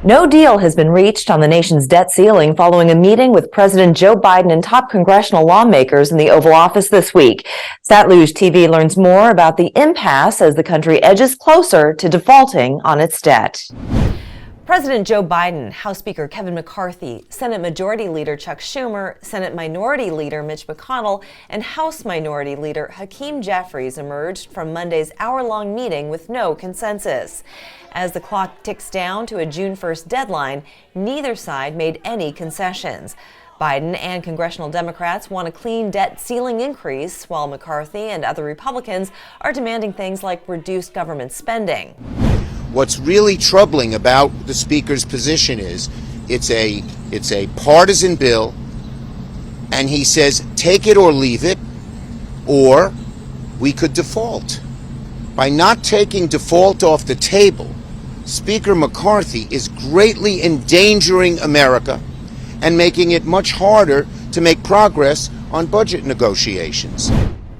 No deal has been reached on the nation's debt ceiling following a meeting with President Joe Biden and top congressional lawmakers in the Oval Office this week. Satluj TV learns more about the impasse as the country edges closer to defaulting on its debt. President Joe Biden, House Speaker Kevin McCarthy, Senate Majority Leader Chuck Schumer, Senate Minority Leader Mitch McConnell, and House Minority Leader Hakeem Jeffries emerged from Monday's hour-long meeting with no consensus. As the clock ticks down to a June 1st deadline, neither side made any concessions. Biden and congressional Democrats want a clean debt ceiling increase, while McCarthy and other Republicans are demanding things like reduced government spending. What's really troubling about the Speaker's position is it's a partisan bill, and he says take it or leave it, or we could default. By not taking default off the table, Speaker McCarthy is greatly endangering America and making it much harder to make progress on budget negotiations.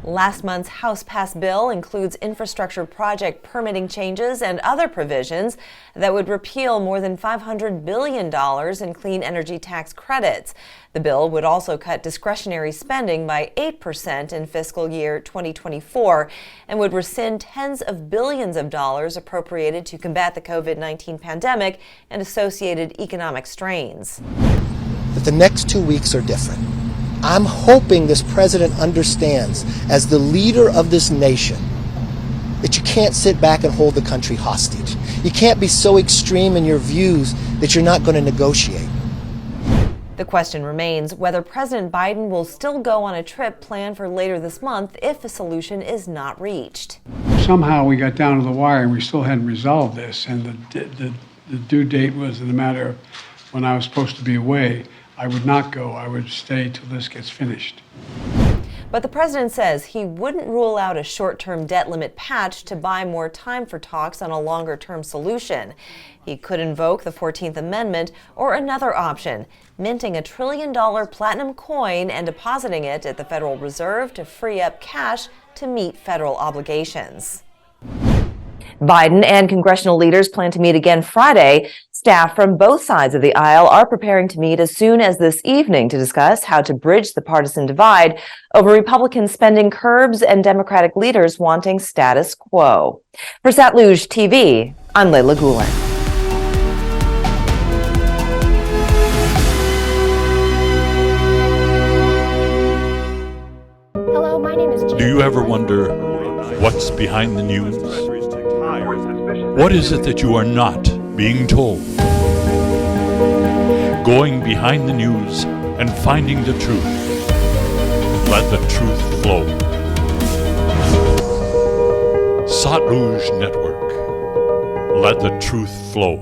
Last month's House-passed bill includes infrastructure project permitting changes and other provisions that would repeal more than $500 billion in clean energy tax credits. The bill would also cut discretionary spending by 8% in fiscal year 2024 and would rescind tens of billions of dollars appropriated to combat the COVID-19 pandemic and associated economic strains. But the next 2 weeks are different. I'm hoping this president understands, as the leader of this nation, that you can't sit back and hold the country hostage. You can't be so extreme in your views that you're not going to negotiate. The question remains whether President Biden will still go on a trip planned for later this month if a solution is not reached. Somehow we got down to the wire and we still hadn't resolved this, and the due date was in a matter of when I was supposed to be away. I would not go. I would stay till this gets finished. But the president says he wouldn't rule out a short-term debt limit patch to buy more time for talks on a longer-term solution. He could invoke the 14th Amendment or another option, minting $1 trillion platinum coin and depositing it at the Federal Reserve to free up cash to meet federal obligations. Biden and congressional leaders plan to meet again Friday. Staff from both sides of the aisle are preparing to meet as soon as this evening to discuss how to bridge the partisan divide over Republican spending curbs and Democratic leaders wanting status quo. For Satluj TV, I'm Layla Gulen. Hello, my name is Jane. Do you ever wonder what's behind the news? What is it that you are not being told? Going behind the news and finding the truth. Let the truth flow. Satluj Network. Let the truth flow.